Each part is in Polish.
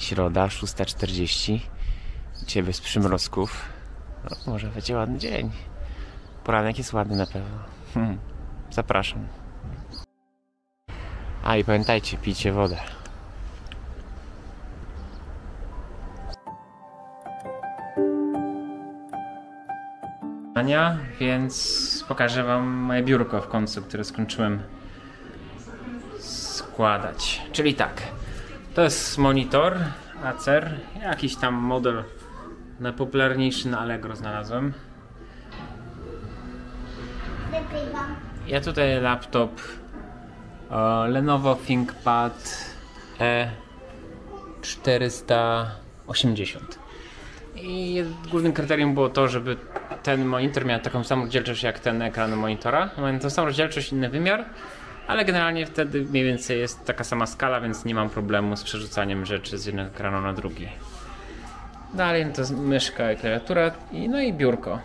Środa, 6:40. Dzisiaj bez przymrozków. No, może będzie ładny dzień. Poranek jest ładny na pewno. Zapraszam. A i pamiętajcie, pijcie wodę. Więc pokażę wam moje biurko w końcu, które skończyłem składać. Czyli tak, to jest monitor Acer, jakiś tam model najpopularniejszy na Allegro znalazłem. Ja tutaj laptop Lenovo ThinkPad E480. I głównym kryterium było to, żeby ten monitor miał taką samą rozdzielczość jak ten ekran monitora. Ma tą samą rozdzielczość, inny wymiar, ale generalnie wtedy mniej więcej jest taka sama skala, więc nie mam problemu z przerzucaniem rzeczy z jednego ekranu na drugi. Dalej to jest myszka i klawiatura, no i biurko.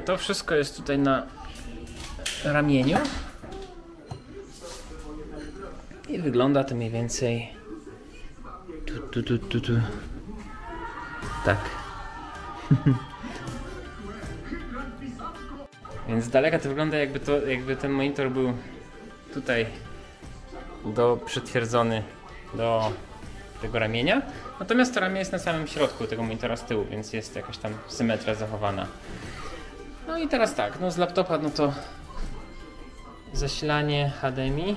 To wszystko jest tutaj na ramieniu. I wygląda to mniej więcej tak. Więc z daleka to wygląda jakby ten monitor był tutaj przytwierdzony do tego ramienia. Natomiast to ramię jest na samym środku tego monitora z tyłu, więc jest jakaś tam symetria zachowana. No i teraz tak, no z laptopa no to zasilanie HDMI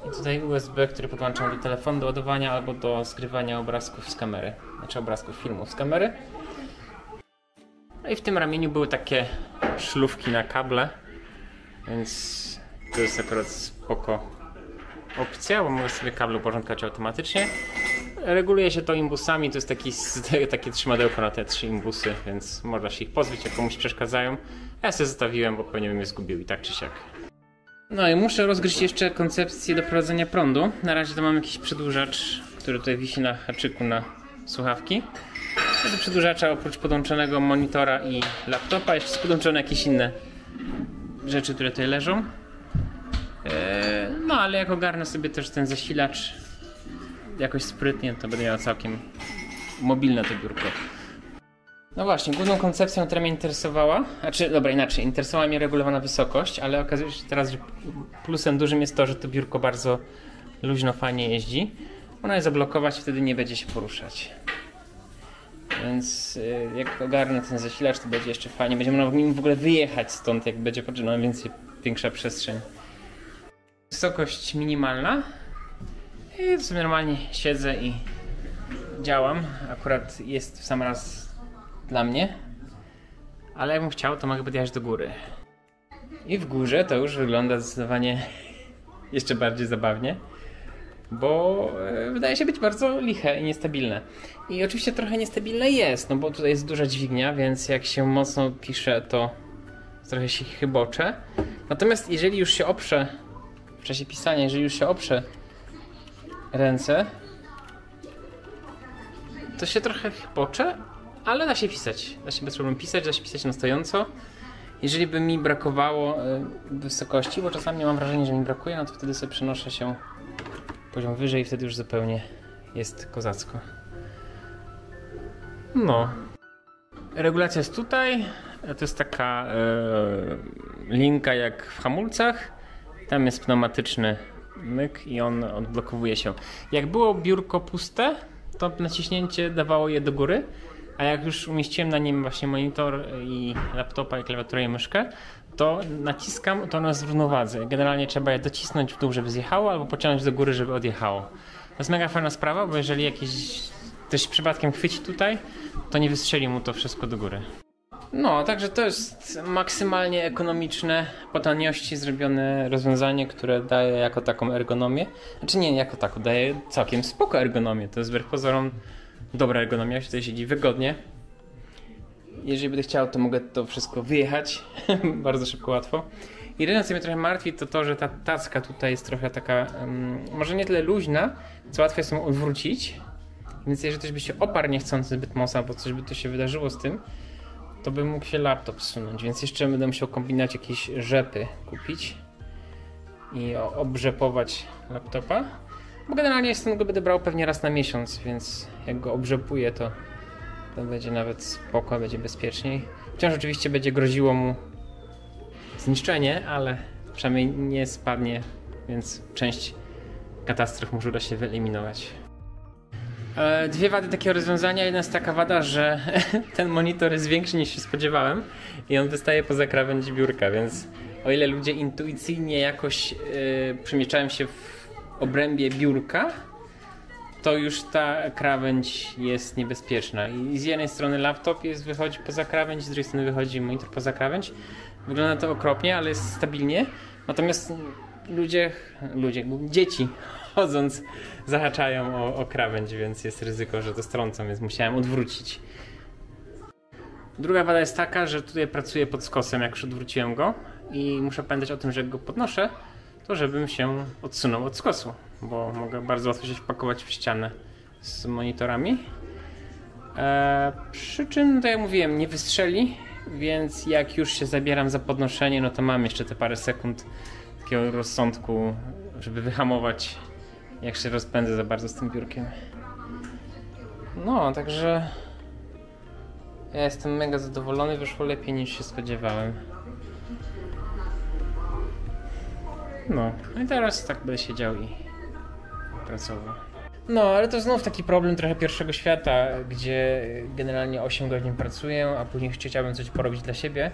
i tutaj USB, który podłączam do telefonu do ładowania albo do zgrywania obrazków z kamery, znaczy obrazków filmów z kamery. No i w tym ramieniu były takie szlufki na kable, więc to jest akurat spoko opcja, bo możesz sobie kable uporządkować automatycznie. Reguluje się to imbusami, to jest takie trzymadełko na te 3 imbusy, więc można się ich pozbyć, jak komuś przeszkadzają. Ja sobie zostawiłem, bo pewnie bym je zgubił i tak czy siak. No i muszę rozgryźć jeszcze koncepcję doprowadzenia prądu. Na razie to mam jakiś przedłużacz, który tutaj wisi na haczyku na słuchawki. Do przedłużacza oprócz podłączonego monitora i laptopa jeszcze są podłączone jakieś inne rzeczy, które tutaj leżą. No ale jak ogarnę sobie też ten zasilacz jakoś sprytnie, to będę miał całkiem mobilne to biurko. No właśnie, główną koncepcją, która mnie interesowała, interesowała mnie regulowana wysokość, ale okazuje się teraz, że plusem dużym jest to, że to biurko bardzo luźno, fajnie jeździ. Można je zablokować, wtedy nie będzie się poruszać. Więc jak ogarnę ten zasilacz, to będzie jeszcze fajnie. Będziemy mogli w ogóle wyjechać stąd, jak będzie potrzebna większa przestrzeń. Wysokość minimalna. I sobie normalnie siedzę i działam. Akurat jest w sam raz dla mnie. Ale jakbym chciał, to mogę podjechać do góry. I w górze to już wygląda zdecydowanie jeszcze bardziej zabawnie. Bo wydaje się być bardzo liche i niestabilne. I oczywiście trochę niestabilne jest, no bo tutaj jest duża dźwignia, więc jak się mocno pisze, to trochę się chybocze. Natomiast jeżeli już się oprze, w czasie pisania, jeżeli już się oprze ręce, to się trochę chybocze, ale da się pisać. Da się bez problemu pisać, da się pisać na stojąco. Jeżeli by mi brakowało wysokości, bo czasami mam wrażenie, że mi brakuje, no to wtedy sobie przenoszę się poziom wyżej i wtedy już zupełnie jest kozacko. No. Regulacja jest tutaj. To jest taka linka jak w hamulcach. Tam jest pneumatyczny myk i on odblokowuje się. Jak było biurko puste, to naciśnięcie dawało je do góry, a jak już umieściłem na nim właśnie monitor i laptopa i klawiaturę i myszkę, to naciskam, to ono jest w równowadze. Generalnie trzeba je docisnąć w dół, żeby zjechało, albo pociągnąć do góry, żeby odjechało. To jest mega fajna sprawa, bo jeżeli ktoś przypadkiem chwyci tutaj, to nie wystrzeli mu to wszystko do góry. No, także to jest maksymalnie ekonomiczne, po taniości zrobione rozwiązanie, które daje jako taką ergonomię. Znaczy nie jako taką, daje całkiem spoko ergonomię. To jest wbrew pozorom dobra ergonomia, jak się tutaj siedzi wygodnie. Jeżeli będę chciał, to mogę to wszystko wyjechać bardzo szybko, łatwo. Jedyne, co mnie trochę martwi, to to, że ta tacka tutaj jest trochę taka, może nie tyle luźna, co łatwo jest ją odwrócić. Więc jeżeli ktoś by się oparł niechcący zbyt mocno, bo coś by to się wydarzyło z tym, to by mógł się laptop zsunąć. Więc jeszcze będę musiał kombinować jakieś rzepy kupić i obrzepować laptopa. Bo generalnie stąd go będę brał pewnie raz na miesiąc, więc jak go obrzepuję, to będzie nawet spoko, będzie bezpieczniej. Wciąż oczywiście będzie groziło mu zniszczenie, ale przynajmniej nie spadnie, więc część katastrof może uda się wyeliminować. Dwie wady takiego rozwiązania. Jedna jest taka wada, że ten monitor jest większy niż się spodziewałem i on wystaje poza krawędź biurka, więc o ile ludzie intuicyjnie jakoś przemieszczają się w obrębie biurka, to już ta krawędź jest niebezpieczna. I z jednej strony laptop wychodzi poza krawędź, z drugiej strony wychodzi monitor poza krawędź. Wygląda to okropnie, ale jest stabilnie. Natomiast dzieci chodząc zahaczają o krawędź, więc jest ryzyko, że to strącą, więc musiałem odwrócić. Druga wada jest taka, że tutaj pracuję pod skosem, jak już odwróciłem go i muszę pamiętać o tym, że jak go podnoszę, to żebym się odsunął od skosu, bo mogę bardzo łatwo się wpakować w ścianę z monitorami. Przy czym, tak jak mówiłem, nie wystrzeli, więc jak już się zabieram za podnoszenie, no to mam jeszcze te parę sekund takiego rozsądku, żeby wyhamować, jak się rozpędzę za bardzo z tym biurkiem. No, także ja jestem mega zadowolony, wyszło lepiej niż się spodziewałem. No i teraz tak będę siedział i pracował. No, ale to znów taki problem trochę pierwszego świata, gdzie generalnie 8 godzin pracuję, a później chciałbym coś porobić dla siebie,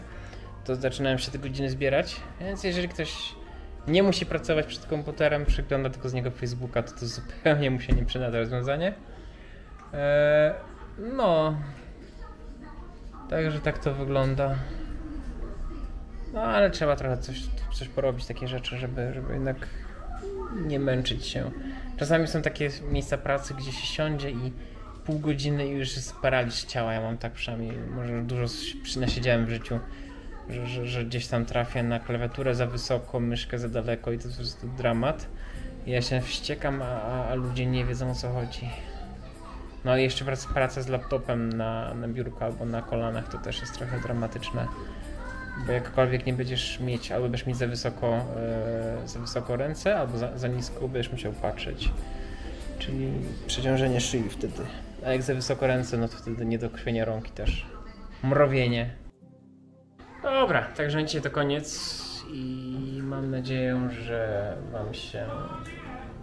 to zaczynałem się te godziny zbierać, więc jeżeli ktoś nie musi pracować przed komputerem, przegląda tylko z niego Facebooka, to zupełnie mu się nie przyda to rozwiązanie. No, także tak to wygląda. No, ale trzeba trochę coś porobić, takie rzeczy, żeby jednak nie męczyć się. Czasami są takie miejsca pracy, gdzie się siądzie i pół godziny i już jest paraliż ciała. Ja mam tak przynajmniej, może dużo nasiedziałem w życiu, że gdzieś tam trafię na klawiaturę za wysoko, myszkę za daleko i to jest po prostu dramat. I ja się wściekam, a ludzie nie wiedzą, o co chodzi. No i jeszcze praca z laptopem na biurku albo na kolanach to też jest trochę dramatyczne. Bo jakkolwiek nie będziesz mieć, albo będziesz mieć za wysoko ręce, albo za nisko będziesz musiał patrzeć. Czyli przeciążenie szyi wtedy. A jak za wysoko ręce, no to wtedy niedokrwienie rąk i też mrowienie. Dobra, także dzisiaj to koniec i mam nadzieję, że wam się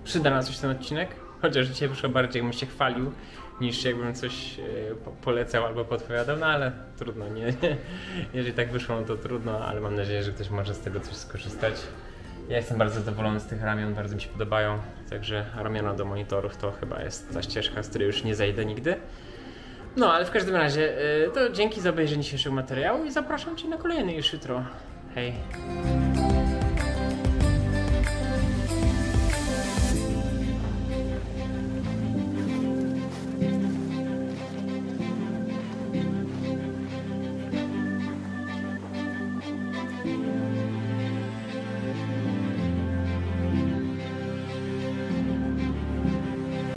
przyda na coś ten odcinek. Chociaż dzisiaj wyszło bardziej, jakbym się chwalił, niż jakbym coś polecał albo podpowiadał, no ale trudno, nie. Jeżeli tak wyszło, no to trudno, ale mam nadzieję, że ktoś może z tego coś skorzystać. Ja jestem bardzo zadowolony z tych ramion, bardzo mi się podobają, także ramiona do monitorów to chyba jest ta ścieżka, z której już nie zejdę nigdy. No, ale w każdym razie to dzięki za obejrzenie dzisiejszego materiału i zapraszam cię na kolejny już jutro. Hej!